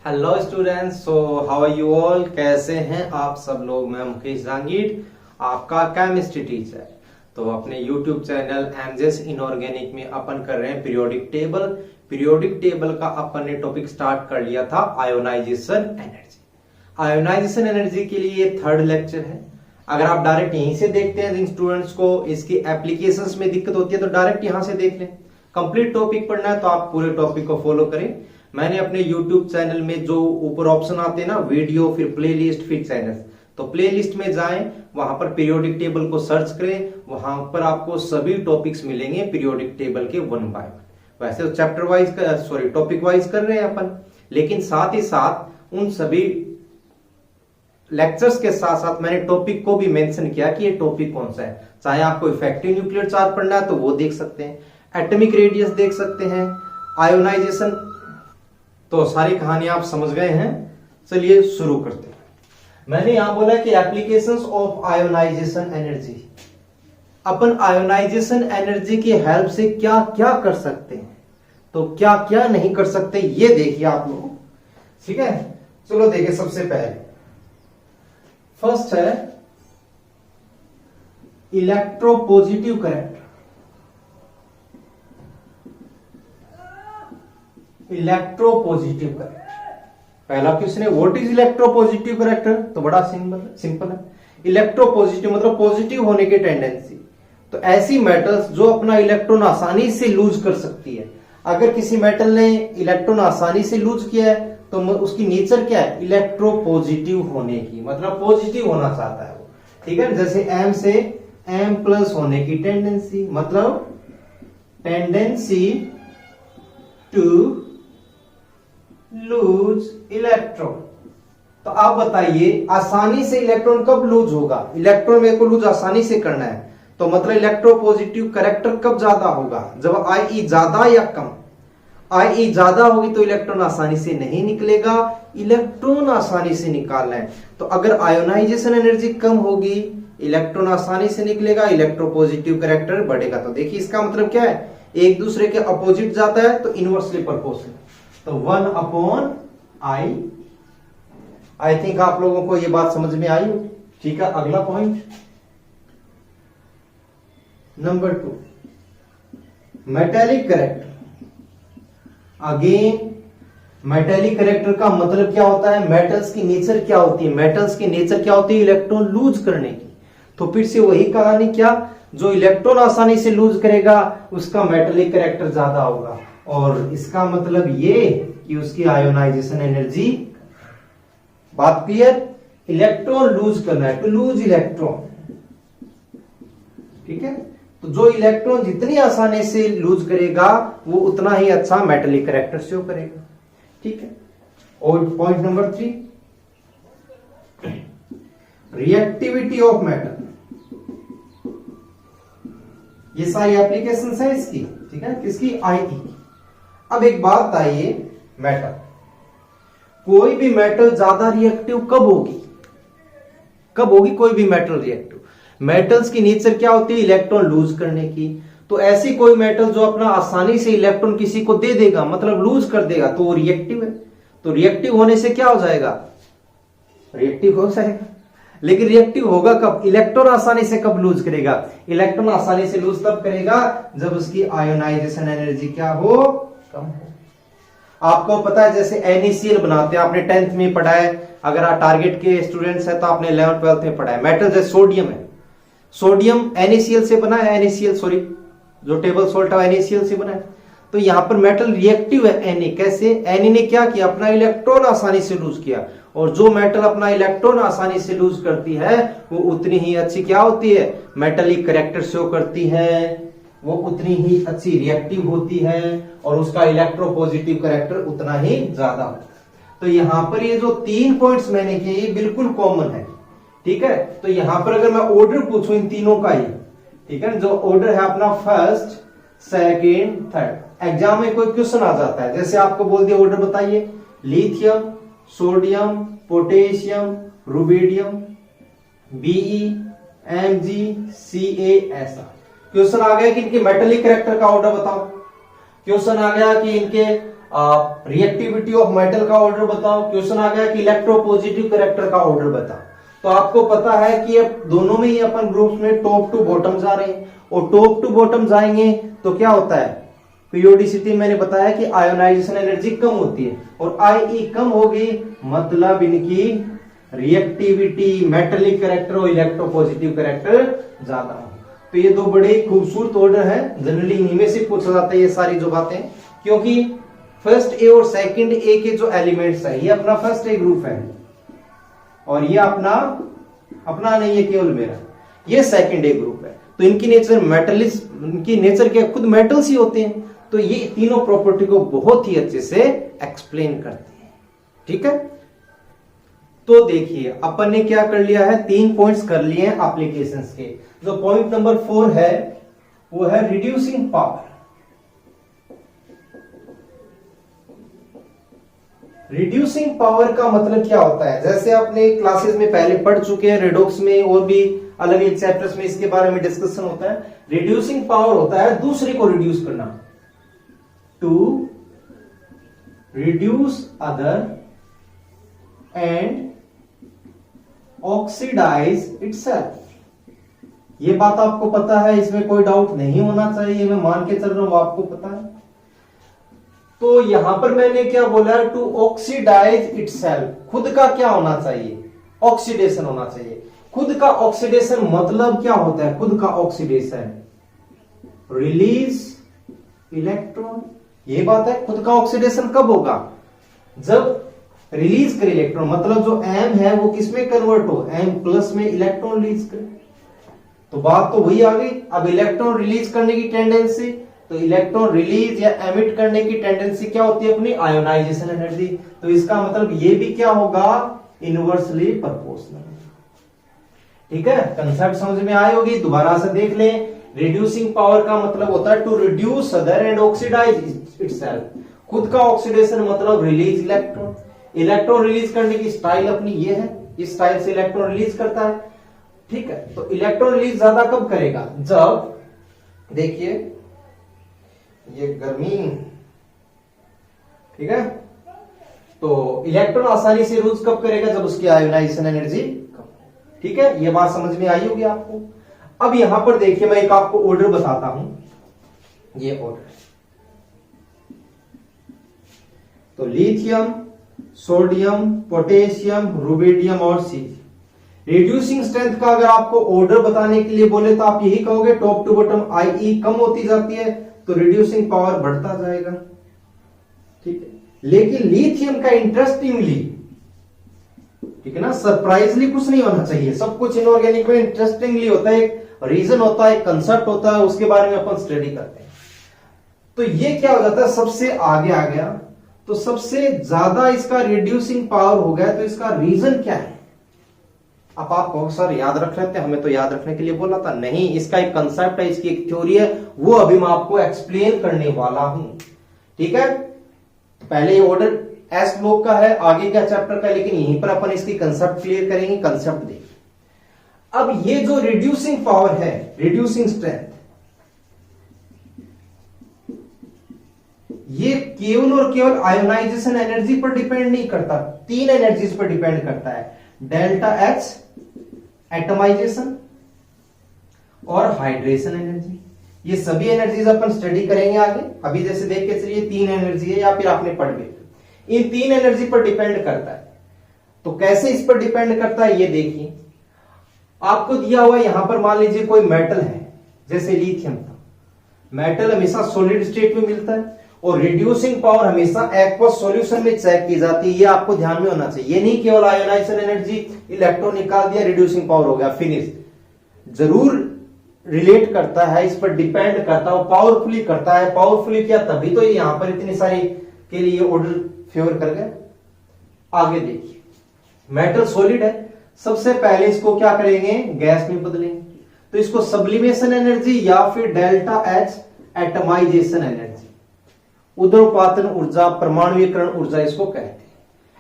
Hello students, so how are you all. कैसे हैं आप सब लोग। मैं मुकेश जहांगीर, आपका केमिस्ट्री टीचर। तो अपने यूट्यूब चैनल एमजेस इनऑर्गेनिक में अपन कर रहे हैं पीरियोडिक टेबल। पीरियोडिक टेबल का अपन ने टॉपिक स्टार्ट कर लिया था आयोनाइजेशन एनर्जी। आयोनाइजेशन एनर्जी के लिए ये थर्ड लेक्चर है। अगर आप डायरेक्ट यहीं से देखते हैं, जिन स्टूडेंट्स को इसकी एप्लीकेशंस में दिक्कत होती है तो डायरेक्ट यहां से देख लें। कंप्लीट टॉपिक पढ़ना है तो आप पूरे टॉपिक को फॉलो करें। मैंने अपने YouTube चैनल में जो ऊपर ऑप्शन आते हैं ना, वीडियो, फिर प्लेलिस्ट, फिर चैनल, तो प्लेलिस्ट में जाएं, वहां पर पीरियोडिक टेबल को सर्च करें। वहां पर आपको सभी टॉपिक्स मिलेंगे पीरियोडिक टेबल के 1 बाय 1। वैसे तो चैप्टर वाइज टॉपिक वाइज कर रहे हैं अपन, लेकिन साथ ही साथ उन सभी लेक्चर्स के साथ साथ मैंने टॉपिक को भी मेंशन किया कि ये टॉपिक कौन सा है। चाहे आपको इफेक्टिव न्यूक्लियर चार्ज पढ़ना है तो वो देख सकते हैं, एटॉमिक रेडियस देख सकते हैं, आयोनाइजेशन। तो सारी कहानी आप समझ गए हैं। चलिए शुरू करते हैं। मैंने यहां बोला कि एप्लीकेशंस ऑफ आयोनाइजेशन एनर्जी। अपन आयोनाइजेशन एनर्जी की हेल्प से क्या क्या कर सकते हैं, तो क्या क्या नहीं कर सकते ये देखिए आप लोग। ठीक है, चलो देखिए। सबसे पहले फर्स्ट है इलेक्ट्रोपॉजिटिव करंट। इलेक्ट्रोपॉजिटिव करंट, पहला क्वेश्चन है व्हाट इज इलेक्ट्रोपॉजिटिव करंट। तो बड़ा सिंपल है। इलेक्ट्रोपॉजिटिव मतलब पॉजिटिव होने की टेंडेंसी। तो ऐसी मेटल्स जो अपना इलेक्ट्रॉन आसानी से लूज कर सकती है। अगर किसी मेटल ने इलेक्ट्रॉन आसानी से लूज किया है तो उसकी नेचर क्या है, इलेक्ट्रोपॉजिटिव होने की, मतलब पॉजिटिव होना चाहता है वो। ठीक है, जैसे एम से एम प्लस होने की टेंडेंसी, मतलब टेंडेंसी टू लूज इलेक्ट्रॉन। तो आप बताइए आसानी से इलेक्ट्रॉन कब लूज होगा। इलेक्ट्रॉन मेरे को लूज आसानी से करना है, तो मतलब इलेक्ट्रोपॉजिटिव कैरेक्टर कब ज्यादा होगा, जब आई ज्यादा या कम। आई ज्यादा होगी तो इलेक्ट्रॉन आसानी से नहीं निकलेगा, इलेक्ट्रॉन आसानी से निकालना है। तो अगर आयोनाइजेशन एनर्जी कम होगी, इलेक्ट्रॉन आसानी से निकलेगा, इलेक्ट्रोपॉजिटिव कैरेक्टर बढ़ेगा। तो देखिए इसका मतलब क्या है, एक दूसरे के अपोजिट जाता है तो इनवर्सली प्रोपोर्शनल। तो 1/I। आई थिंक आप लोगों को ये बात समझ में आई। ठीक है, अगला point number 2, metallic character. Again metallic character का मतलब क्या होता है, मेटल्स की नेचर क्या होती है। मेटल्स की नेचर क्या होती है, इलेक्ट्रॉन लूज करने की। तो फिर से वही कहानी, क्या, जो इलेक्ट्रॉन आसानी से लूज करेगा उसका मेटेलिक कैरेक्टर ज्यादा होगा। और इसका मतलब ये कि उसकी आयोनाइजेशन एनर्जी। बात क्लियर। इलेक्ट्रॉन लूज करना है, टू लूज इलेक्ट्रॉन। ठीक है, तो जो इलेक्ट्रॉन जितनी आसानी से लूज करेगा वो उतना ही अच्छा मेटेलिक कैरेक्टर शो करेगा। ठीक है, और point number 3, reactivity of metal. ये सारी एप्लीकेशंस है इसकी। ठीक है, किसकी, आई की। अब एक बात आइए, मेटल, कोई भी मेटल ज्यादा रिएक्टिव कब होगी, कब होगी कोई भी मेटल रिएक्टिव। मेटल्स की नेचर क्या होती है, इलेक्ट्रॉन लूज करने की। तो ऐसी कोई मेटल जो अपना आसानी से इलेक्ट्रॉन किसी को दे देगा, मतलब लूज कर देगा, तो वो रिएक्टिव है। तो रिएक्टिव होने से क्या हो जाएगा, रिएक्टिव हो जाएगा। लेकिन रिएक्टिव होगा कब, इलेक्ट्रॉन आसानी से कब लूज करेगा। इलेक्ट्रॉन आसानी से लूज तब करेगा जब उसकी आयोनाइजेशन एनर्जी क्या हो, कम हो। आपको पता है जैसे NaCl बनाते हैं, आपने 10th में पढ़ा है। अगर आप टारगेट के स्टूडेंट्स हैं तो आपने 11th 12th में पढ़ा है। मेटल जैसे सोडियम है, सोडियम NaCl से बना है, जो टेबल सॉल्ट है NaCl से बना है। तो यहां पर मेटल रिएक्टिव है Na। कैसे, Na ने क्या किया, अपना इलेक्ट्रॉन आसानी से लूज किया। और जो मेटल अपना इलेक्ट्रॉन आसानी से लूज करती है वो उतनी ही अच्छी क्या होती है, मेटेलिक कैरेक्टर शो करती है, वो उतनी ही अच्छी रिएक्टिव होती है, और उसका इलेक्ट्रोपॉजिटिव कैरेक्टर उतना ही ज्यादा होता है। तो यहां पर ये जो 3 पॉइंट्स मैंने किए ये बिल्कुल कॉमन है। ठीक है, तो यहां पर अगर मैं ऑर्डर पूछूं इन तीनों का ही, ठीक है, जो ऑर्डर है अपना फर्स्ट, सेकेंड, थर्ड, एग्जाम में कोई क्वेश्चन आ जाता है, जैसे आपको बोल दिया ऑर्डर बताइए, lithium, sodium, potassium, rubidium, Be, Mg, Ca, ऐसा क्वेश्चन आ गया कि इनके मेटेलिक कैरेक्टर का ऑर्डर बताओ। क्वेश्चन आ गया कि इनके रिएक्टिविटी ऑफ मेटल का ऑर्डर बताओ, क्वेश्चन आ गया कि इलेक्ट्रोपॉजिटिव कैरेक्टर का ऑर्डर बता। तो आपको पता है कि अब दोनों में ही अपन ग्रुप्स में टॉप टू बॉटम जा रहे हैं, और टॉप टू बॉटम जाएंगे तो क्या होता है, पीरियोडिसिटी मैंने बताया कि आयोनाइजेशन एनर्जी कम होती है, और आई कम होगी मतलब इनकी रिएक्टिविटी, मेटेलिक कैरेक्टर और इलेक्ट्रोपॉजिटिव कैरेक्टर ज्यादा हो। तो ये दो बड़े खूबसूरत ऑर्डर है, जनरली इन्हीं में से पूछा जाता है ये सारी जो बातें, क्योंकि फर्स्ट ए और सेकंड ए के जो एलिमेंट्स है, ये अपना फर्स्ट ए ग्रुप है और ये अपना नहीं है केवल मेरा, ये सेकंड ए ग्रुप है। तो इनकी नेचर मेटलिस, इनकी नेचर क्या, खुद मेटल्स ही होते हैं। तो ये तीनों प्रॉपर्टी को बहुत ही अच्छे से एक्सप्लेन करते हैं। ठीक है, तो देखिए अपन ने क्या कर लिया है, 3 पॉइंट्स कर लिए हैं एप्लीकेशंस के। जो पॉइंट नंबर 4 है वो है रिड्यूसिंग पावर। रिड्यूसिंग पावर का मतलब क्या होता है, जैसे आपने क्लासेस में पहले पढ़ चुके हैं, रेडॉक्स में और भी अलग अलग चैप्टर्स में इसके बारे में डिस्कशन होता है। रिड्यूसिंग पावर होता है दूसरे को रिड्यूस करना, to reduce other and oxidise itself. ये बात आपको पता है, इसमें कोई डाउट नहीं होना चाहिए, मैं मान के चल रहा हूं आपको पता है। तो यहां पर मैंने क्या बोला, टू ऑक्सीडाइज इटसेल्फ, खुद का क्या होना चाहिए, ऑक्सीडेशन होना चाहिए। खुद का ऑक्सीडेशन मतलब क्या होता है, खुद का ऑक्सीडेशन रिलीज इलेक्ट्रॉन, ये बात है। खुद का ऑक्सीडेशन कब होगा, जब रिलीज करे इलेक्ट्रॉन, मतलब जो एम है वो किसमें कन्वर्ट हो, एम प्लस में इलेक्ट्रॉन रिलीज करे। तो बात तो वही आ गई। अब इलेक्ट्रॉन रिलीज करने की टेंडेंसी, तो इलेक्ट्रॉन रिलीज या एमिट करने की टेंडेंसी क्या होती है अपनी, आयोनाइजेशन एनर्जी। तो इसका मतलब ये भी क्या होगा, इनवर्सली प्रोपोर्शनल। ठीक है, कंसेप्ट समझ में आई होगी, दोबारा से देख लें। रिड्यूसिंग पावर का मतलब होता है to reduce other and oxidise itself. खुद का ऑक्सीडेशन मतलब रिलीज इलेक्ट्रॉन। इलेक्ट्रॉन रिलीज करने की स्टाइल अपनी ये है, इस स्टाइल से इलेक्ट्रॉन रिलीज करता है। ठीक है, तो इलेक्ट्रॉन रिलीज ज्यादा कब करेगा, जब देखिए ये गर्मी, ठीक है, तो इलेक्ट्रॉन आसानी से रूज कब करेगा, जब उसकी आयोनाइजेशन एनर्जी कम। ठीक है, ये बात समझ में आई होगी आपको। अब यहां पर देखिए मैं एक आपको ऑर्डर बताता हूं, ये ऑर्डर, तो लिथियम, सोडियम, पोटेशियम, रुबिडियम और सीज़ियम। रिड्यूसिंग स्ट्रेंथ का अगर आपको ऑर्डर बताने के लिए बोले तो आप यही कहोगे, टॉप टू बॉटम आई कम होती जाती है तो रिड्यूसिंग पावर बढ़ता जाएगा। ठीक है, लेकिन लिथियम का इंटरेस्टिंगली, ठीक है ना, सरप्राइजली कुछ नहीं होना चाहिए, सब कुछ इनऑर्गेनिक में इंटरेस्टिंगली होता है, एक रीजन होता है, एक कंसेप्ट होता है, उसके बारे में अपन स्टडी करते हैं। तो ये क्या हो जाता है, सबसे आगे आ गया, तो सबसे ज्यादा इसका रिड्यूसिंग पावर हो गया, तो इसका रीजन क्या है। अब आप कहो सर याद रख लेते हैं, हमें तो याद रखने के लिए बोला था, नहीं, इसका एक कंसेप्ट है, इसकी एक थ्योरी है, वो अभी मैं आपको एक्सप्लेन करने वाला हूं। ठीक है, तो पहले ये ऑर्डर एस ब्लॉक का है, आगे का चैप्टर का, लेकिन यहीं पर अपन इसकी कंसेप्ट क्लियर करेंगे। कंसेप्ट देखिए, अब ये जो रिड्यूसिंग पावर है, रिड्यूसिंग स्ट्रेंथ, ये केवल और केवल आयोनाइजेशन एनर्जी पर डिपेंड नहीं करता, 3 एनर्जीज पर डिपेंड करता है, डेल्टा एच एटमाइजेशन और हाइड्रेशन एनर्जी। ये सभी एनर्जीज अपन स्टडी करेंगे आगे। अभी जैसे देख के चलिए 3 एनर्जी है, या फिर आपने पढ़ लिया, इन 3 एनर्जी पर डिपेंड करता है। तो कैसे इस पर डिपेंड करता है ये देखिए, आपको दिया हुआ यहां पर मान लीजिए कोई मेटल है, जैसे लिथियम था, मेटल हमेशा सॉलिड स्टेट में मिलता है और रिड्यूसिंग पावर हमेशा एक्वस सॉल्यूशन में चेक की जाती है, ये आपको ध्यान में होना चाहिए। ये नहीं केवल आयोनाइजेशन एनर्जी, इलेक्ट्रॉन निकाल दिया, रिड्यूसिंग पावर हो गया, फिनिश। जरूर रिलेट करता है, इस पर डिपेंड करता है, पावरफुली करता है। पावरफुली क्या, तभी तो यहां पर इतनी सारी के लिए ऑर्डर फेवर कर गए। आगे देखिए, मेटल सॉलिड है, सबसे पहले इसको क्या करेंगे, गैस में बदलेंगे, तो इसको सब्लिमेशन एनर्जी या फिर डेल्टा एच एटमाइजेशन एनर्जी, उदोपातन ऊर्जा, परमाणुीकरण ऊर्जा इसको कहते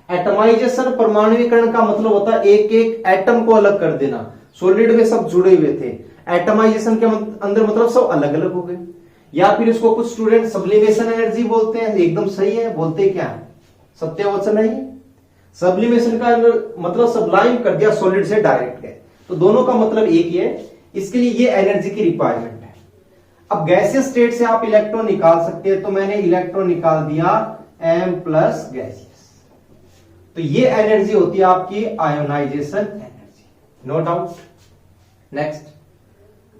हैं। एटमाइजेशन, परमाणुीकरण का मतलब होता है एक एक एटम को अलग कर देना। सॉलिड में सब जुड़े हुए थे, एटमाइजेशन के अंदर मतलब सब अलग अलग हो गए। या फिर इसको कुछ स्टूडेंट सब्लिमेशन एनर्जी बोलते हैं। एकदम सही है, बोलते क्या है, सत्यवचन नहीं। सब्लिमेशन का मतलब सब्लाइम कर दिया, सॉलिड से डायरेक्ट गए, तो दोनों का मतलब एक ही है। इसके लिए ये एनर्जी की रिक्वायरमेंट है। अब गैसियस स्टेट से आप इलेक्ट्रॉन निकाल सकते हैं, तो मैंने इलेक्ट्रॉन निकाल दिया M प्लस गैसियस, तो ये एनर्जी होती है आपकी ionisation energy, no doubt. Next,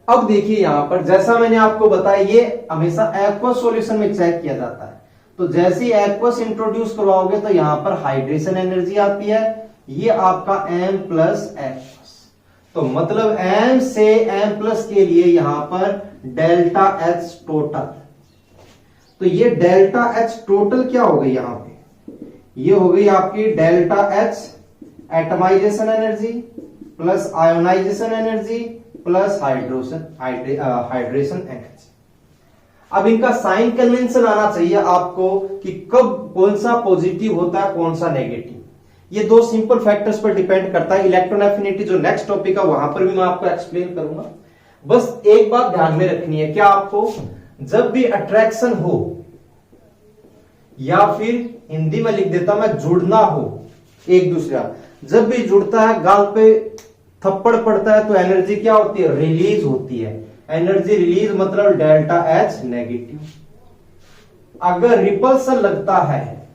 अब देखिए यहां पर जैसा मैंने आपको बताया, ये हमेशा एक्वस सॉल्यूशन में चेक किया जाता है। तो जैसे ही एक्वस इंट्रोड्यूस करवाओगे तो यहां पर हाइड्रेशन एनर्जी आती है, ये आपका M प्लस एक्वस, तो मतलब M से M प्लस के लिए यहां पर डेल्टा H टोटल, तो ये डेल्टा H टोटल क्या हो गई यहां पे, ये हो गई आपकी delta H atomisation energy plus ionisation energy plus hydration energy. अब इनका साइन कन्वेंशन आना चाहिए आपको कि कब कौन सा पॉजिटिव होता है कौन सा नेगेटिव। ये दो सिंपल फैक्टर्स पर डिपेंड करता है। इलेक्ट्रॉन एफिनिटी जो नेक्स्ट टॉपिक है वहां पर भी मैं आपको एक्सप्लेन करूंगा। बस एक बात ध्यान में रखनी है, क्या आपको जब भी अट्रैक्शन हो या फिर हिंदी में लिख देता मैं जुड़ना हो एक दूसरा, जब भी जुड़ता है गाल पे थप्पड़ पड़ता है तो एनर्जी क्या होती है, रिलीज होती है। एनर्जी रिलीज मतलब डेल्टा H नेगेटिव। अगर रिपल्सन लगता है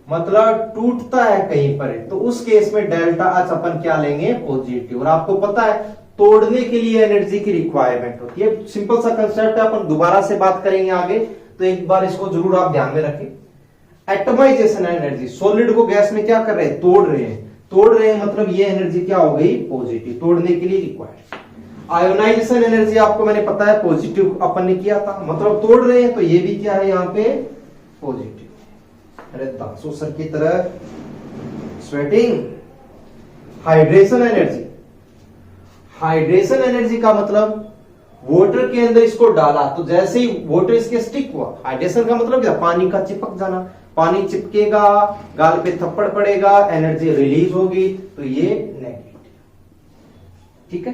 मतलब टूटता है कहीं पर, तो उस केस में डेल्टा H अपन क्या लेंगे, पॉजिटिव। और आपको पता है तोड़ने के लिए एनर्जी की रिक्वायरमेंट होती है। सिंपल सा कंसेप्ट है, अपन दोबारा से बात करेंगे आगे, तो एक बार इसको जरूर आप ध्यान में रखें। एटमाइजेशन एनर्जी, सॉलिड को गैस में क्या कर रहे हैं, तोड़ रहे हैं। तोड़ रहे हैं मतलब ये एनर्जी क्या हो गई, पॉजिटिव, तोड़ने के लिए रिक्वायर्ड। आयोनाइजेशन एनर्जी आपको मैंने पता है पॉजिटिव अपन ने किया था, मतलब तोड़ रहे हैं, तो ये भी क्या है यहाँ पे, पॉजिटिव। अरे दासो सर की तरह sweating. Hydration energy, hydration energy का मतलब वाटर के अंदर इसको डाला तो जैसे ही वाटर इसके स्टिक हुआ, हाइड्रेशन का मतलब क्या, पानी का चिपक जाना। पानी चिपकेगा, गाल पे थप्पड़ पड़ेगा, एनर्जी रिलीज होगी, तो ये नेगेटिव। ठीक है।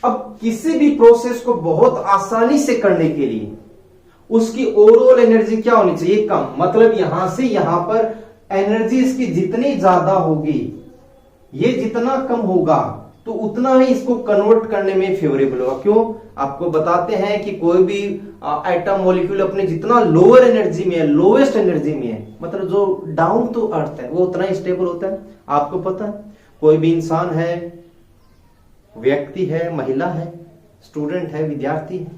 अब किसी भी प्रोसेस को बहुत आसानी से करने के लिए उसकी ओवरऑल एनर्जी क्या होनी चाहिए, कम। मतलब यहां से यहां पर एनर्जी इसकी जितनी ज्यादा होगी, ये जितना कम होगा तो उतना ही इसको कन्वर्ट करने में फेवरेबल होगा। क्यों, आपको बताते हैं कि कोई भी एटम मॉलिक्यूल अपने जितना लोअर एनर्जी में है, लोएस्ट एनर्जी में है, मतलब जो डाउन टू अर्थ है, वो उतना ही स्टेबल होता है। आपको पता है कोई भी इंसान है, व्यक्ति है, महिला है, स्टूडेंट है, विद्यार्थी है,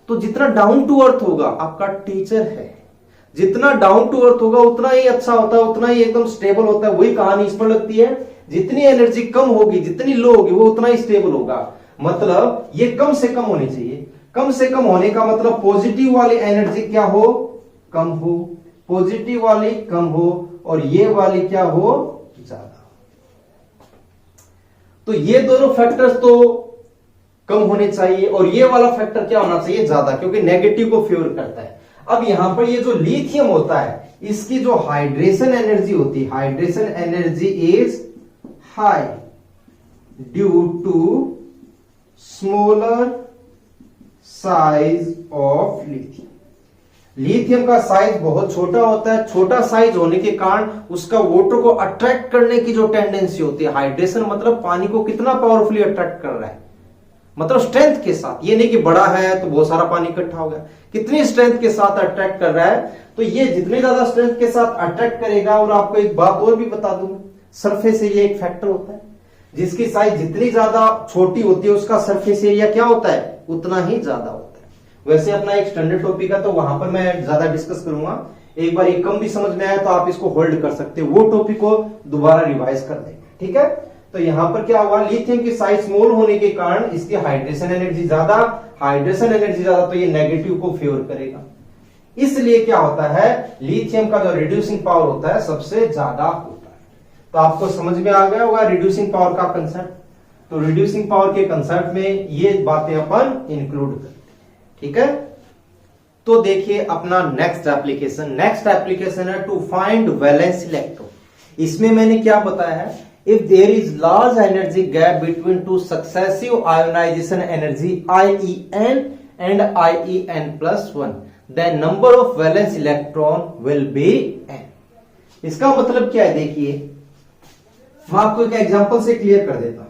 तो जितना डाउन टू अर्थ होगा, आपका टीचर है, जितना डाउन टू अर्थ होगा उतना ही अच्छा होता है, उतना ही एकदम स्टेबल होता है। वही कहानी इस पर लगती है, जितनी एनर्जी कम होगी, जितनी लो होगी, वो उतना ही स्टेबल होगा। मतलब ये कम से कम होनी चाहिए। कम से कम होने का मतलब पॉजिटिव वाली एनर्जी क्या हो, कम हो, पॉजिटिव वाली कम हो, और ये वाली क्या हो, ज्यादा। तो ये दोनों फैक्टर्स तो कम होने चाहिए, और ये वाला फैक्टर क्या होना चाहिए, ज्यादा, क्योंकि नेगेटिव को फेवर करता है। अब यहां पर ये जो लिथियम होता है, इसकी जो हाइड्रेशन एनर्जी होती है, hydration energy is high due to smaller size of lithium. Lithium का साइज बहुत छोटा होता है। छोटा साइज होने के कारण उसका वाटर को अट्रैक्ट करने की जो टेंडेंसी होती है, हाइड्रेशन मतलब पानी को कितना पावरफुली अट्रैक्ट कर रहा है, मतलब स्ट्रेंथ के साथ। ये नहीं कि बड़ा है तो बहुत सारा पानी इकट्ठा हो गया, कितनी स्ट्रेंथ के साथ अट्रैक्ट कर रहा है। तो ये जितनी ज्यादा स्ट्रेंथ के साथ अट्रैक्ट करेगा। और आपको एक बात और भी बता दूं, सरफेस एरिया एक फैक्टर होता है, जिसकी साइज जितनी ज्यादा छोटी होती है उसका सरफेस एरिया क्या होता है, उतना ही ज्यादा होता है। वैसे अपना एक स्टैंडर्ड टॉपिक है तो वहां पर मैं ज्यादा डिस्कस करूंगा। एक बार ये कम भी समझ में आया तो आप इसको होल्ड कर सकते हो, वो टॉपिक को दोबारा रिवाइज कर देंगे। ठीक है। तो यहां पर क्या हुआ, लिथियम की साइज स्मॉल होने के कारण इसकी हाइड्रेशन एनर्जी ज्यादा, हाइड्रेशन एनर्जी ज्यादा, तो ये नेगेटिव को फेवर करेगा। इसलिए क्या होता है, लिथियम का जो रिड्यूसिंग पावर होता है सबसे ज्यादा होता है। तो आपको समझ में आ गया होगा रिड्यूसिंग पावर का कंसेप्ट। तो रिड्यूसिंग पावर के कंसेप्ट में ये बातें अपन इंक्लूड करते हैं। ठीक है। तो देखिए अपना नेक्स्ट एप्लीकेशन है टू फाइंड वैलेंस इलेक्ट्रॉन। इसमें मैंने क्या बताया है, if there is large energy gap between two successive ionisation energy IEN and IEn+1, then number of valence electron will be n। इसका मतलब क्या है, देखिए मैं आपको एक एग्जांपल से क्लियर कर देता हूं।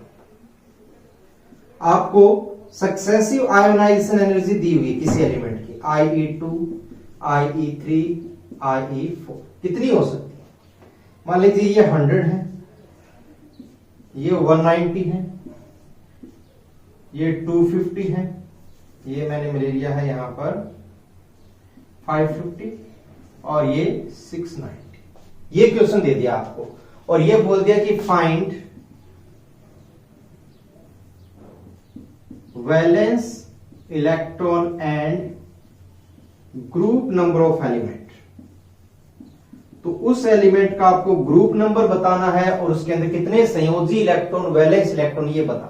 आपको सक्सेसिव आयोनाइजेशन एनर्जी दी हुई किसी एलिमेंट की IE2, IE3, IE4 कितनी हो सकती है? मान लीजिए ये 100 है, ये 190 है, ये 250 है, ये मैंने ले लिया है यहां पर 550 और ये 690। ये क्वेश्चन दे दिया आपको और ये बोल दिया कि find valence electron and group number of element. तो उस एलिमेंट का आपको ग्रुप नंबर बताना है और उसके अंदर कितने संयोजी इलेक्ट्रॉन, वैलेंस इलेक्ट्रॉन ये बताना।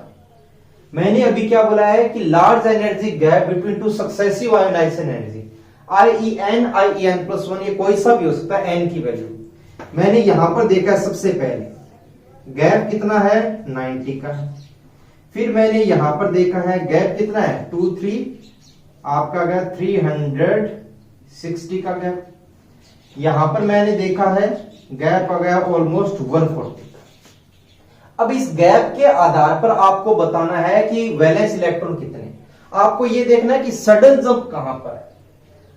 मैंने अभी क्या बोला है कि large energy gap between two successive ionisation energy IEn+1, ये कोई सा भी हो सकता है n की वैल्यू। मैंने यहां पर देखा सबसे पहले गैप कितना है 90 का है, फिर मैंने यहां पर देखा है गैप कितना है 2 3 आपका गया 360 का गैप। यहां पर मैंने देखा है गैप आ गया ऑलमोस्ट 140 का। अब इस गैप के आधार पर आपको बताना है कि वैलेंस इलेक्ट्रॉन कितने। आपको ये देखना है कि सडन जंप कहां पर है।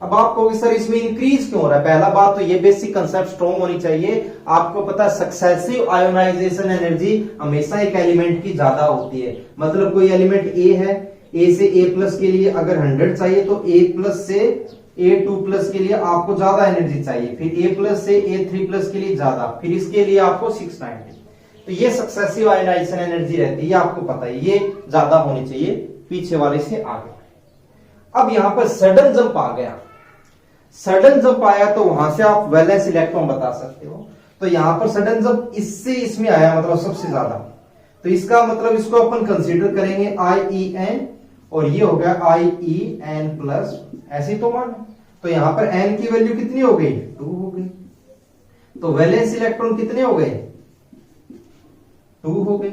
अब आप कहोगे सर इसमें इंक्रीज क्यों हो रहा है? पहला बात तो ये बेसिक कंसेप्ट स्ट्रॉन्ग होनी चाहिए। आपको पता है सक्सेसिव आयोनाइजेशन एनर्जी हमेशा एक एलिमेंट की ज्यादा होती है। मतलब कोई एलिमेंट ए है, ए से A+ के लिए अगर 100 चाहिए तो A+ से A2+ के लिए आपको ज्यादा एनर्जी चाहिए, फिर A+ से A3+ के लिए ज्यादा, फिर इसके लिए आपको 690। तो ये सक्सेसिव आयोनाइजेशन एनर्जी रहती है, आपको पता है ये ज्यादा होनी चाहिए पीछे वाले से आगे। अब यहां पर सडन जंप आ गया, सडन जंप आया तो वहां से आप वैलेंस इलेक्ट्रॉन बता सकते हो। तो यहां पर सडन जंप इससे इसमें आया, मतलब सबसे ज्यादा, तो इसका मतलब इसको अपन कंसीडर करेंगे IEn और ये हो गया IEn+, ऐसे तो मान। तो यहां पर n की वैल्यू कितनी हो गई 2 हो गई। तो वैलेंस इलेक्ट्रॉन कितने हो गए 2 हो गए।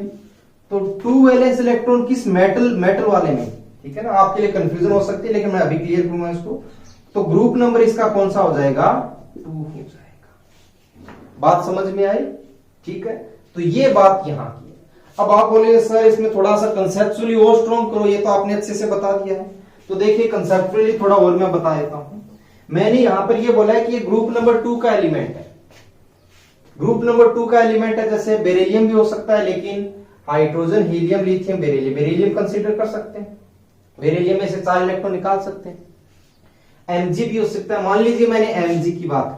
तो 2 वैलेंस इलेक्ट्रॉन किस मेटल वाले में, ठीक है ना। आपके लिए कंफ्यूजन हो सकती है लेकिन मैं अभी क्लियर करूंगा इसको। तो ग्रुप नंबर इसका कौन सा हो जाएगा 2 हो जाएगा। बात समझ में आई, ठीक है। तो ये बात यहां की है। अब आप बोलेंगे सर इसमें थोड़ा सा कंसेप्चुअली और स्ट्रॉन्ग करो, ये तो आपने अच्छे से बता दिया है। तो देखिए कंसेप्चुअली थोड़ा और मैं बता देता हूं। मैंने यहां पर ये बोला है कि ये ग्रुप नंबर 2 का एलिमेंट है। ग्रुप नंबर 2 का एलिमेंट है, जैसे बेरिलियम भी हो सकता है, लेकिन hydrogen, helium, lithium, beryllium, beryllium consider कर सकते हैं। बेरिलियम में से 4 इलेक्ट्रॉन निकाल सकते हैं। Mg भी हो सकता है। मान लीजिए मैंने Mg की बात की,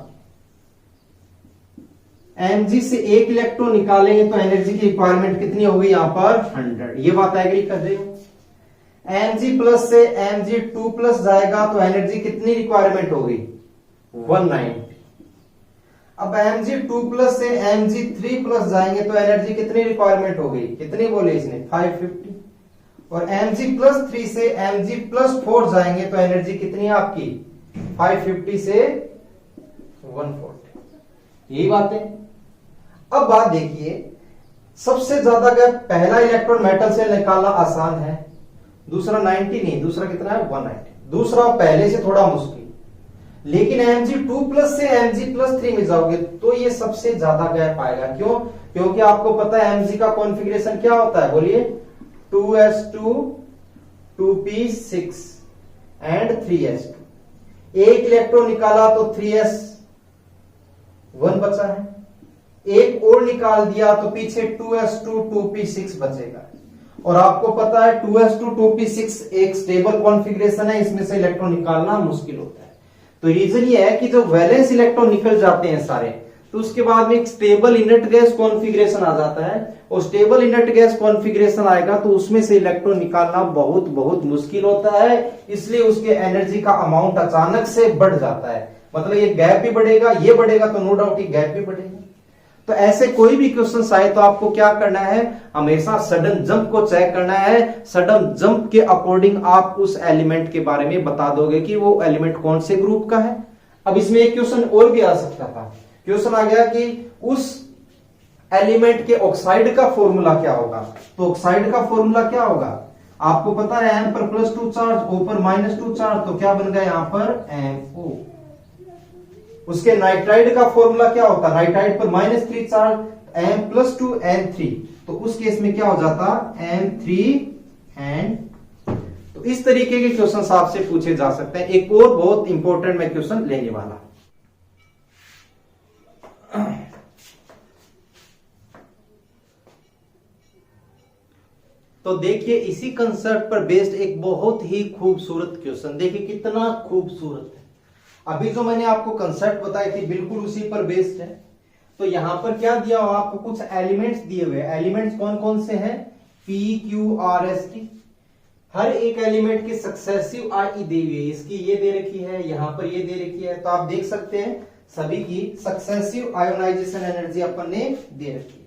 Mg से 1 इलेक्ट्रॉन निकालेंगे तो एनर्जी की रिक्वायरमेंट कितनी होगी यहां पर 100। ये बात एग्री कर रहे हो। Mg+ से Mg2+ जाएगा तो एनर्जी कितनी रिक्वायरमेंट होगी 190। अब Mg2+ से Mg3+ जाएंगे तो एनर्जी कितनी रिक्वायरमेंट होगी, कितनी बोले इसने 550। और Mg+3 से Mg+4 जाएंगे तो एनर्जी कितनी है आपकी 550 से 140। यही बात है। अब बात देखिए, सबसे ज्यादा गैप पहला इलेक्ट्रॉन मेटल से निकालना आसान है, दूसरा 90 नहीं, दूसरा कितना है 190। दूसरा पहले से थोड़ा मुश्किल, लेकिन Mg2+ से Mg+3 में जाओगे तो ये सबसे ज्यादा गैप आएगा। क्यों? क्योंकि आपको पता है Mg का कॉन्फ़िगरेशन क्या होता है, बोलिए 2s2 2p6 and 3s2। 1 electron निकाला तो 3s1 बचा है, एक और निकाल दिया तो पीछे 2s2 2p6 बचेगा। और आपको पता है 2s2 2p6 एक स्टेबल कॉन्फ़िगरेशन है, इसमें से इलेक्ट्रॉन निकालना मुश्किल होता है। तो रीजन ये है कि जो वैलेंस इलेक्ट्रॉन निकल जाते हैं सारे, तो उसके बाद में एक स्टेबल इनर्ट गैस कॉन्फ़िगरेशन आ जाता है, और स्टेबल इनर्ट गैस कॉन्फ़िगरेशन आएगा तो उसमें से इलेक्ट्रॉन निकालना बहुत बहुत मुश्किल होता है। इसलिए उसके एनर्जी का अमाउंट अचानक से बढ़ जाता है। मतलब ये गैप भी बढ़ेगा, ये बढ़ेगा तो नो डाउट ये गैप भी बढ़ेगा। तो ऐसे कोई भी क्वेश्चन आए तो आपको क्या करना है, हमेशा सडन जंप को चेक करना है। सडन जंप के अकॉर्डिंग आप उस एलिमेंट के बारे में बता दोगे कि वो एलिमेंट कौन से ग्रुप का है। अब इसमें एक क्वेश्चन और भी आ सकता था। क्वेश्चन आ गया कि उस एलिमेंट के ऑक्साइड का फॉर्मूला क्या होगा। तो ऑक्साइड का फॉर्मूला क्या होगा, आपको पता है M पर +2 चार्ज, O पर -2 चार्ज, तो क्या बन गया यहां पर MO। उसके नाइट्राइड का फॉर्मूला क्या होता है, नाइट्राइड पर -3 चार्ज, M+2 N3, तो उस केस में क्या हो जाता M3N। तो इस तरीके के क्वेश्चन आपसे पूछे जा सकते हैं। एक और बहुत इंपॉर्टेंट मैं क्वेश्चन लेने वाला। तो देखिए इसी कंसेप्ट पर बेस्ड एक बहुत ही खूबसूरत क्वेश्चन, देखिए कितना खूबसूरत है। अभी जो मैंने आपको कंसेप्ट बताई थी बिल्कुल उसी पर बेस्ड है। तो यहां पर क्या दिया हुआ, आपको कुछ एलिमेंट्स दिए हुए। एलिमेंट्स कौन कौन से हैं, P Q R S T। हर एक एलिमेंट की सक्सेसिव आई दे हुई है, इसकी ये दे रखी है, यहां पर ये दे रखी है। तो आप देख सकते हैं सभी की सक्सेसिव आयोनाइजेशन एनर्जी अपन ने दे रखी है।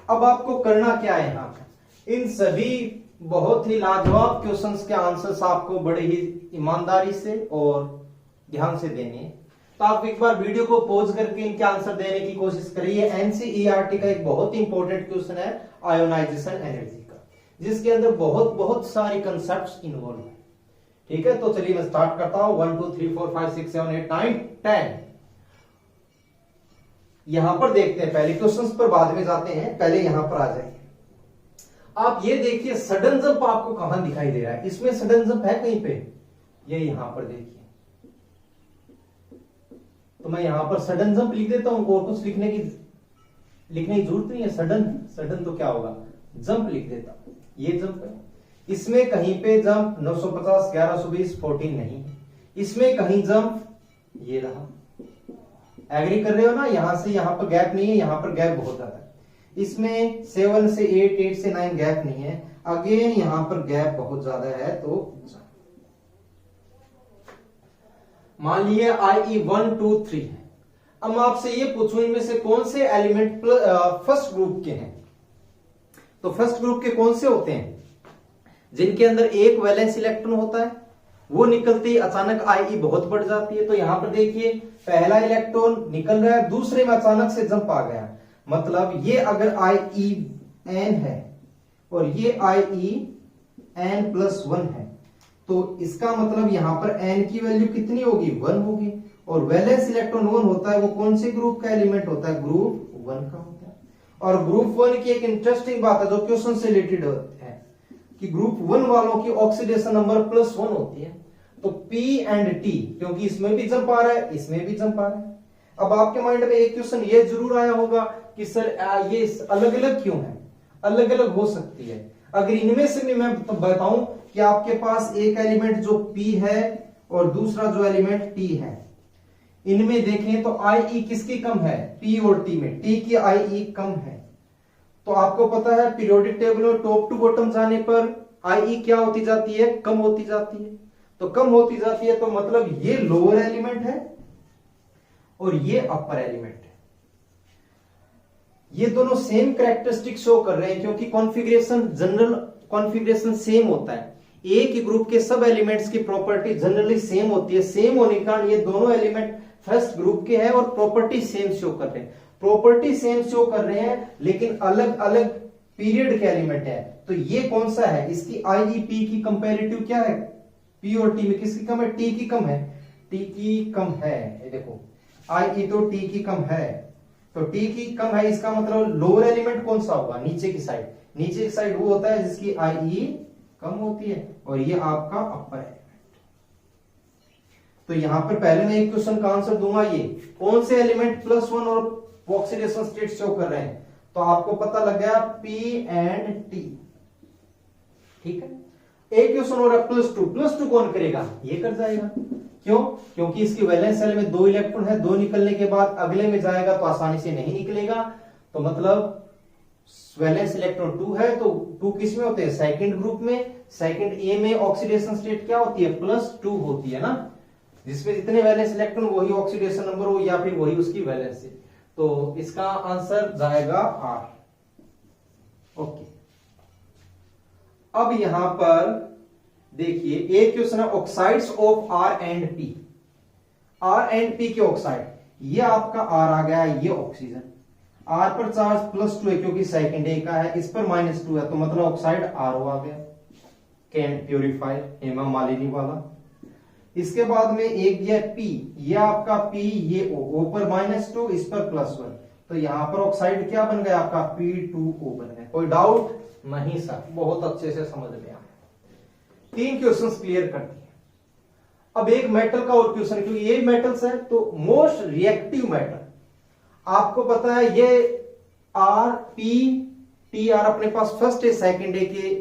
अब आपको करना क्या है, यहां पर इन सभी बहुत ही लाजवाब क्वेश्चंस के आंसर्स आपको बड़े ही ईमानदारी से और ध्यान से देने हैं। तो आप एक बार वीडियो को पॉज करके इनके आंसर देने की कोशिश करिए। एनसीईआरटी का एक बहुत ही इंपॉर्टेंट क्वेश्चन है आयोनाइजेशन एनर्जी का, जिसके अंदर बहुत बहुत सारी कंसेप्ट्स इन्वॉल्व है। ठीक है, तो चलिए मैं स्टार्ट करता हूं। 1 2 3 4 5 6 7 8 9 10। यहां पर देखते हैं, पहले क्वेश्चंस पर बाद में जाते हैं, पहले यहां पर आ जाइए। आप ये देखिए सडन जंप आपको कहां दिखाई दे रहा है, इसमें सडन जंप है कहीं पे, ये यहां पर देखिए। तो मैं यहां पर सडन जंप लिख देता हूं, और कुछ लिखने की जरूरत नहीं है। सडन तो क्या होगा, जंप लिख देता हूं, ये जंप है। इसमें कहीं पे जंप 950 1120 14 नहीं है। इसमें कहीं जंप ये रहा, एग्री कर रहे हो ना, यहां से यहां पर गैप नहीं है, यहां पर गैप बहुत ज्यादा है। इसमें 7 से 8 8 से 9 गैप नहीं है, अगेन यहां पर गैप बहुत ज्यादा है। तो मान लिए IE 1 2 3 है। अब मैं आपसे ये पूछूं इनमें से कौन से एलिमेंट फर्स्ट ग्रुप के हैं। तो फर्स्ट ग्रुप के कौन से होते हैं, जिनके अंदर एक वैलेंस इलेक्ट्रॉन होता है, वो निकलते ही अचानक IE बहुत बढ़ जाती है। तो यहां पर देखिए पहला इलेक्ट्रॉन निकल रहा है, दूसरे में अचानक से जंप आ गया। मतलब ये अगर IEN है और ये IEN+1 है, तो इसका मतलब यहां पर n की वैल्यू कितनी होगी, 1 होगी। और वैलेंस इलेक्ट्रॉन 1 होता है, वो कौन से ग्रुप का एलिमेंट होता है, ग्रुप 1 का होता है। और ग्रुप 1 की एक इंटरेस्टिंग बात है जो क्वेश्चन से रिलेटेड है कि ग्रुप 1 वालों की ऑक्सीडेशन नंबर +1 होती है। तो P एंड T, क्योंकि इसमें भी जंप आ रहा है, इसमें भी जंप आ रहा है। अब आपके माइंड में एक क्वेश्चन ये जरूर आया होगा कि सर ये अलग अलग क्यों है, अलग अलग हो सकती है। अगर इनमें से भी मैं बताऊं कि आपके पास एक एलिमेंट जो P है और दूसरा जो एलिमेंट T है, इनमें देखें तो IE किसकी कम है, P और T में T की IE कम है। तो आपको पता है पीरियोडिक टेबल में टॉप टू बॉटम जाने पर IE क्या होती जाती है, कम होती जाती है। तो कम होती जाती है, तो मतलब ये लोअर एलिमेंट है और ये अपर एलिमेंट है। ये दोनों सेम कैरेक्टरिस्टिक शो कर रहे हैं, क्योंकि कॉन्फ़िगरेशन जनरल कॉन्फ़िगरेशन सेम होता है। एक ही ग्रुप के सब एलिमेंट्स की प्रॉपर्टी जनरली सेम होती है। सेम होने के कारण ये दोनों एलिमेंट फर्स्ट ग्रुप के हैं और प्रॉपर्टी सेम शो कर रहे हैं। प्रॉपर्टी सेम शो कर रहे हैं लेकिन अलग अलग पीरियड के एलिमेंट है। तो ये कौन सा है, इसकी IEP की कंपैरेटिव क्या है, P और T में किसकी कम है, T की कम है, T की कम है। ये देखो IE तो T की कम है, तो T की कम है, इसका मतलब लोअर एलिमेंट कौन सा होगा, नीचे की साइड। नीचे की साइड वो होता है जिसकी IE कम होती है, और ये आपका अपर एलिमेंट। तो यहां पर पहले मैं एक क्वेश्चन का आंसर दूंगा, ये कौन से एलिमेंट +1 और ऑक्सीडेशन स्टेट शो कर रहे हैं। तो आपको पता लग गया P एंड T। ठीक है, एक क्वेश्चन हो रहा है +2 कौन करेगा, ये कर जाएगा। क्यों, क्योंकि इसकी वैलेंस सेल में 2 इलेक्ट्रॉन है, 2 निकलने के बाद अगले में जाएगा तो आसानी से नहीं निकलेगा। तो मतलब वैलेंस इलेक्ट्रॉन 2 है, तो 2 किस में होते हैं, सेकंड ग्रुप में। सेकंड ए में ऑक्सीडेशन स्टेट क्या होती है, +2 होती है ना, जिसमें जितने वैलेंस इलेक्ट्रॉन वही ऑक्सीडेशन नंबर हो या फिर वही उसकी वैलेंस है। तो इसका आंसर जाएगा R। ओके, अब यहां पर देखिए एक क्वेश्चन है oxides of R and P। R and P के ऑक्साइड, ये आपका R आ गया, ये ऑक्सीजन। R पर चार्ज +2 है क्योंकि सेकंड ए का है, इस पर -2 है, तो मतलब ऑक्साइड RO आ गया। कैन प्योरीफायर, हेमा मालिनी वाला। इसके बाद में एक दिया पी, ये आपका पी, ये ओ पर -2, इस पर +1, तो यहां पर ऑक्साइड क्या बन गया आपका P2O बन गया। कोई डाउट नहीं सर, बहुत अच्छे से समझ में आया। 3 क्वेश्चंस क्लियर कर दिए। अब एक मेटल का और क्वेश्चन, क्योंकि ये मेटल्स है तो मोस्ट रिएक्टिव मेटल आपको पता है, ये आर पी टी आर अपने पास फर्स्ट डे सेकंड डे के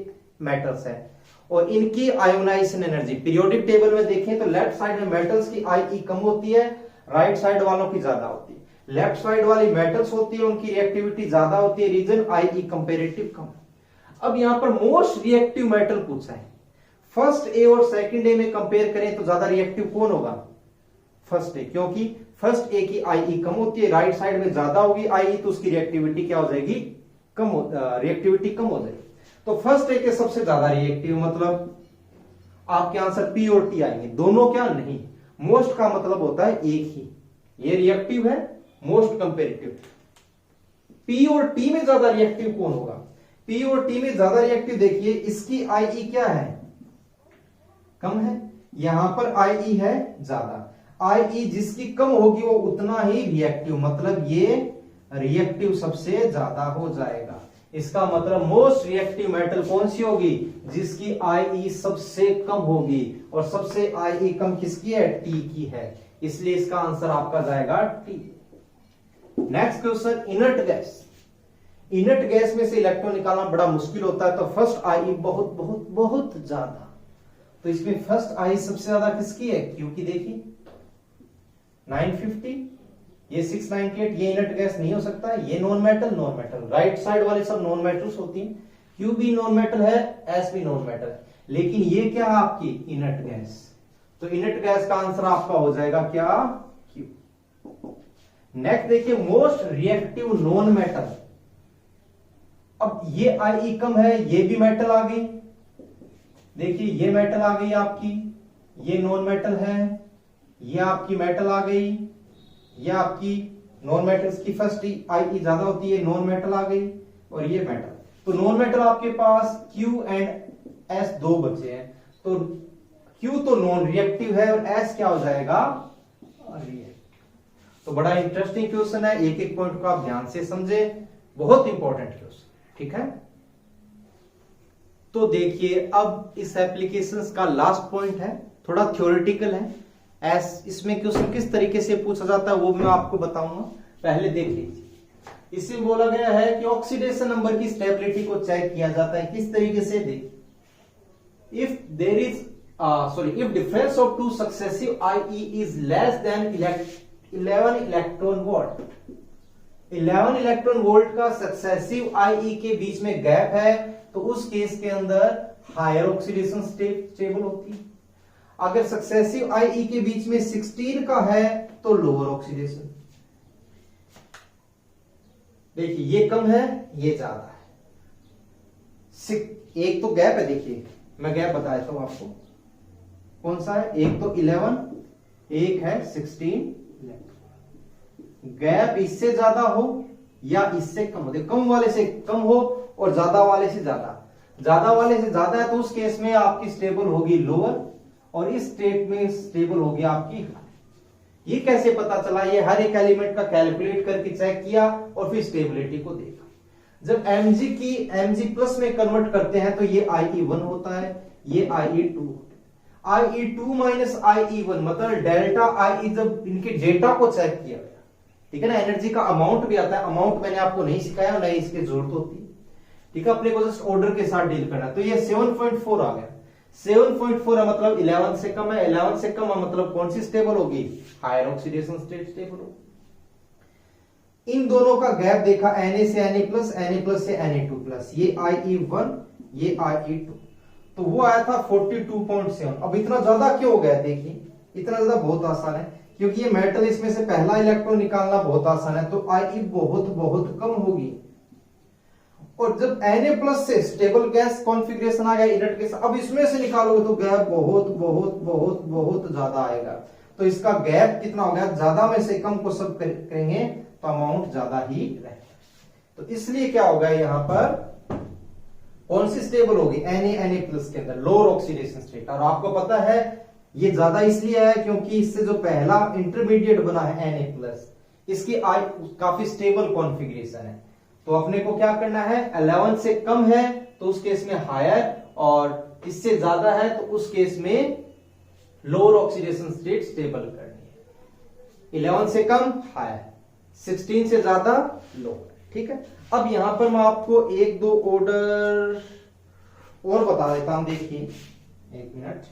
मेटल्स है, और इनकी आयोनाइजेशन एनर्जी पीरियोडिक टेबल में देखें तो लेफ्ट साइड में मेटल्स की आई कम होती है, राइट साइड वालों की ज्यादा होती है। लेफ्ट साइड वाली मेटल्स होती है, उनकी रिएक्टिविटी ज्यादा होती है, रीजन आई कंपेरेटिव कम। अब यहां पर मोस्ट रिएक्टिव मेटल पूछा है, फर्स्ट ए और सेकंड ए में कंपेयर करें तो ज्यादा रिएक्टिव कौन होगा? फर्स्ट ए, क्योंकि फर्स्ट ए की आई कम होती है, राइट साइड में ज्यादा होगी आई, तो उसकी रिएक्टिविटी क्या हो जाएगी? कम, रिएक्टिविटी कम हो जाएगी। तो फर्स्ट ए के सबसे ज्यादा रिएक्टिव, मतलब आपके आंसर पी और टी आएंगे। दोनों क्या नहीं, मोस्ट का मतलब होता है एक ही, ये रिएक्टिव है, मोस्ट कंपेरेटिव। पी और टी में ज्यादा रिएक्टिव कौन होगा? पी और टी में ज्यादा रिएक्टिव देखिए, इसकी आई क्या है? कम है, यहां पर आई है ज्यादा। आई जिसकी कम होगी वो उतना ही रिएक्टिव, मतलब ये रिएक्टिव सबसे ज्यादा हो जाएगा। इसका मतलब मोस्ट रिएक्टिव मेटल कौन सी होगी? जिसकी आई सबसे कम होगी, और सबसे आई कम किसकी है? टी की है, इसलिए इसका आंसर आपका जाएगा T. Next question, inert gas. Inert gas में से इलेक्ट्रॉन निकालना बड़ा मुश्किल होता है, तो फर्स्ट आई बहुत बहुत बहुत ज्यादा, तो इसमें फर्स्ट आई सबसे ज्यादा किसकी है? क्यू की। देखिए 950, ये 698, ये इनर्ट गैस नहीं हो सकता, ये non metal, non metal, right side वाले सब नॉन मेटल्स होती हैं, क्यू भी नॉन मेटल है, एस भी नॉन मेटल है, लेकिन ये क्या है आपकी? Inert gas. तो इनर्ट गैस का आंसर आपका हो जाएगा क्या? क्यू। नेक्स्ट देखिए, मोस्ट रिएक्टिव नॉन मेटल। अब ये आई कम है, ये भी मेटल आ गई, देखिए ये मेटल आ गई आपकी, ये नॉन मेटल है, ये आपकी मेटल आ गई, ये आपकी नॉन मेटल्स की फर्स्ट आई ज्यादा होती है, नॉन मेटल आ गई, और ये मेटल। तो नॉन मेटल आपके पास Q एंड S दो बचे हैं, तो Q तो नॉन रिएक्टिव है और S क्या हो जाएगा? रिएक्टिव। तो बड़ा इंटरेस्टिंग क्वेश्चन है, एक एक पॉइंट को आप ध्यान से समझे, बहुत इंपॉर्टेंट क्वेश्चन, ठीक है। तो देखिए अब इस एप्लीकेशंस का लास्ट पॉइंट है, थोड़ा थ्योरेटिकल है। इसमें क्वेश्चन किस तरीके से पूछा जाता है वो मैं आपको बताऊंगा, पहले देख लीजिए। इसमें बोला गया है कि ऑक्सीडेशन नंबर की स्टेबिलिटी को चेक किया जाता है, किस तरीके से? देखिए, if there is if difference of two successive I is less than 11 electron volt, 11 electron volt का सक्सेसिव आई के बीच में गैप है, तो उस केस के अंदर हायर ऑक्सीडेशन स्टेबल होती है। अगर सक्सेसिव आई के बीच में 16 का है तो लोअर ऑक्सीडेशन। देखिए ये कम है, ये ज्यादा है, एक तो गैप है, देखिए मैं गैप बताया था आपको, कौन सा है? एक तो 11, एक है 16। गैप इससे ज्यादा हो या इससे कम हो, कम वाले से कम हो और ज्यादा वाले से ज्यादा, ज्यादा वाले से ज्यादा है तो उस केस में आपकी स्टेबल होगी लोअर, और इस स्टेट में स्टेबल होगी आपकी। ये कैसे पता चला? ये हर एक एलिमेंट का कैलकुलेट करके चेक किया और फिर स्टेबिलिटी को देखा। जब Mg की Mg+ में कन्वर्ट करते हैं तो ये IE1 होता है, ये IE2। IE2 माइनस IE1 मतलब डेल्टा आई, जब इनके डेटा को चेक किया गया, ठीक है ना, एनर्जी का अमाउंट भी आता है, अमाउंट मैंने आपको नहीं सिखाया, नहीं इसकी जरूरत होती, ठीक है, अपने को जस्ट ऑर्डर के साथ डील करना। तो ये 7.4 आ गया, 7.4 है मतलब 11 से कम है, 11 से कम है मतलब कौन सी स्टेबल होगी? हायर ऑक्सीडेशन स्टेट स्टेबल होगी। इन दोनों का गैप देखा, Na से Na+ से Na2+, ये IE1, ये IE2, तो वो आया था 42.7। अब इतना ज्यादा क्यों हो गया? देखिए इतना ज्यादा बहुत आसान है, क्योंकि ये मेटल, इसमें से पहला इलेक्ट्रॉन निकालना बहुत आसान है, तो IE बहुत बहुत कम होगी। और जब Na+ से स्टेबल गैस कॉन्फ़िगरेशन आ गया इनर्ट गैस, अब इसमें से निकालोगे तो गैप बहुत बहुत बहुत बहुत ज्यादा आएगा। तो इसका गैप कितना हो गया? ज्यादा में से कम को सब करेंगे तो अमाउंट ज्यादा ही रहेगा। तो इसलिए क्या होगा यहां पर कौन सी स्टेबल होगी, Na के अंदर लोअर ऑक्सीडेशन स्टेट। और आपको पता है ये ज्यादा इसलिए है क्योंकि इससे जो पहला इंटरमीडिएट बना है Na+, इसकी काफी स्टेबल कॉन्फ़िगरेशन है। तो अपने को क्या करना है, 11 से कम है तो उस केस में हायर, और इससे ज्यादा है तो उस केस में लोअर ऑक्सीडेशन स्टेट स्टेबल करनी है। 11 से कम हायर, 16 से ज्यादा लोअर। ठीक है, अब यहां पर मैं आपको एक दो ऑर्डर और बता देता हूं। देखिए एक मिनट,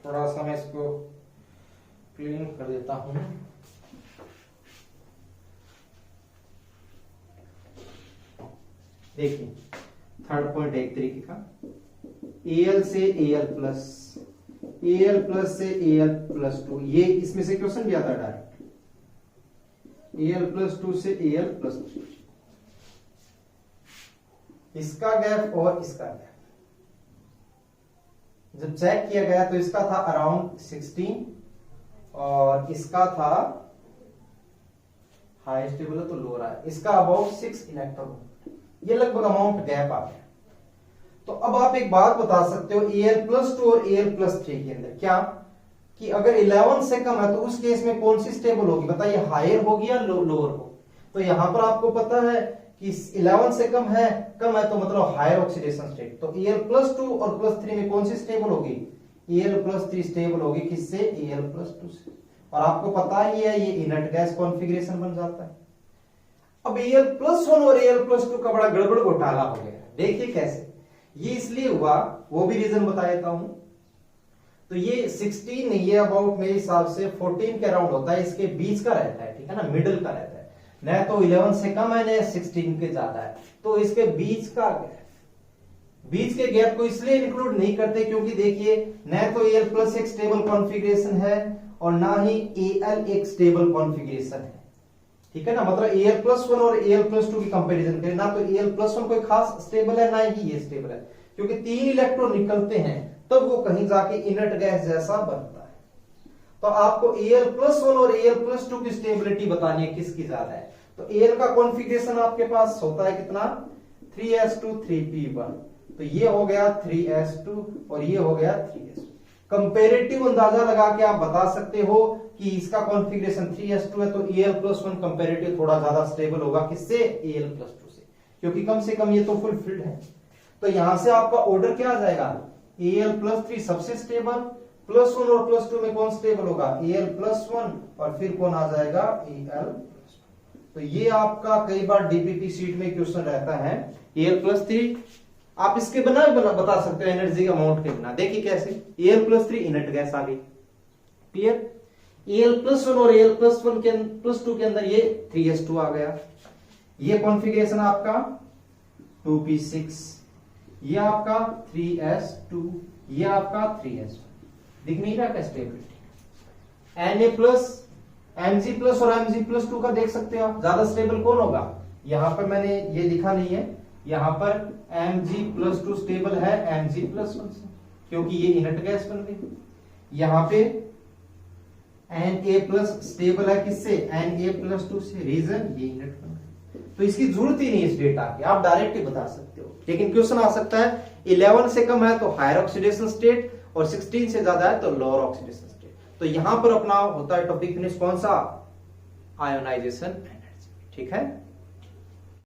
थोड़ा सा मैं इसको क्लीन कर देता हूं। देखिए थर्ड पॉइंट एक तरीके का, Al से Al+, Al+ से Al+2, ये इसमें से क्वेश्चन भी आता है डायरेक्ट, Al+2 से Al+3, इसका गैप और इसका गैप जब चेक किया गया तो इसका था अराउंड 16 और इसका था हाई स्टेबल है तो लोअर है, इसका अबाउट 6 इलेक्ट्रॉन, ये लगभग अमाउंट गैप आ गया। तो अब आप एक बात बता सकते हो Al+2 और Al+3 के अंदर क्या, कि अगर 11 से कम है तो उस केस में कौन सी स्टेबल होगी, बताइए, हायर होगी या लोअर हो। तो यहां पर आपको पता है कि 11 से कम है तो मतलब हायर ऑक्सीडेशन स्टेट। तो Al+2 और +3 में कौन सी स्टेबल होगी, Al+3 स्टेबल होगी, किससे, Al+2 से। और आपको पता ही है ये इनर्ट गैस कॉन्फ़िगरेशन बन जाता है। अब Al+1 और Al+2 का बड़ा गड़बड़ घोटाला हो गया। देखिए कैसे, ये इसलिए हुआ, वो भी रीजन बता देता हूं। तो ये 16 नहीं है, अबाउट मेरे हिसाब से 14 के अराउंड होता है, इसके बीच का रहता है, ठीक है ना, मिडिल का रहता है, न तो 11 से कम है न 16 के ज्यादा है। तो इसके बीच का गैप, बीच के गैप को इसलिए इंक्लूड नहीं करते क्योंकि देखिए न तो Al+ एक स्टेबल कॉन्फ़िगरेशन है और ना ही Al एक स्टेबल कॉन्फ़िगरेशन है, ठीक है ना। मतलब Al+1 और Al+2 की कंपैरिजन करें ना, तो Al+1 कोई खास स्टेबल है ना ही ये स्टेबल है, क्योंकि 3 इलेक्ट्रॉन निकलते हैं तब तो वो कहीं जाके इनर्ट गैस जैसा बनता है। तो आपको Al+1 और Al+2 की स्टेबिलिटी बतानी है किसकी ज्यादा है। तो Al का कॉन्फ़िगरेशन आपके पास होता है कितना, 3s2 3p1, तो ये हो गया 3s2 और ये हो गया 3s2। कंपैरेटिव अंदाजा लगा के आप बता सकते हो कि इसका कॉन्फ़िगरेशन 3s2 है तो Al+1 कंपैरेटिव थोड़ा ज्यादा स्टेबल होगा, किससे, Al+2 से, क्योंकि कम से कम ये तो फुलफिल्ड है। तो यहां से आपका ऑर्डर क्या आ जाएगा, Al+3 सबसे स्टेबल, +1 और +2 में कौन स्टेबल होगा, Al+1, और फिर कौन आ जाएगा, Al+2। तो ये आपका कई बार डीपीपी सीट में क्वेश्चन रहता है, Al+3 आप इसके बिना भी बता सकते हो एनर्जी अमाउंट के बिना। देखिए कैसे, Al+3 इनर्ट गैस आ गई, क्लियर। Al+1 और Al+2 के अंदर ये 3s2 आ गया, ये कॉन्फ़िगरेशन आपका 2p6, ये आपका 3s2, ये आपका 3s1, दिख नहीं रहा क्या स्टेबिलिटी। Na+, Mg+ और Mg+2 का देख सकते हो आप, ज्यादा स्टेबल कौन होगा, यहां पर मैंने ये लिखा नहीं है, यहां पर Mg+2 स्टेबल है Mg+1 से, क्योंकि ये इनर्ट गैस बन गई। यहां पे Na+ स्टेबल है किससे, Na+2 से, रीजन ये इनर्ट बन गई। तो इसकी जरूरत ही नहीं इस डेटा की, आप डायरेक्ट ही बता सकते हो। लेकिन क्वेश्चन आ सकता है 11 से कम है तो हायर ऑक्सीडेशन स्टेट और 16 से ज्यादा है तो लोअर ऑक्सीडेशन स्टेट। तो यहां पर अपना होता है टॉपिक फिनिश कौन सा, आयोनाइजेशन एनर्जी, ठीक है।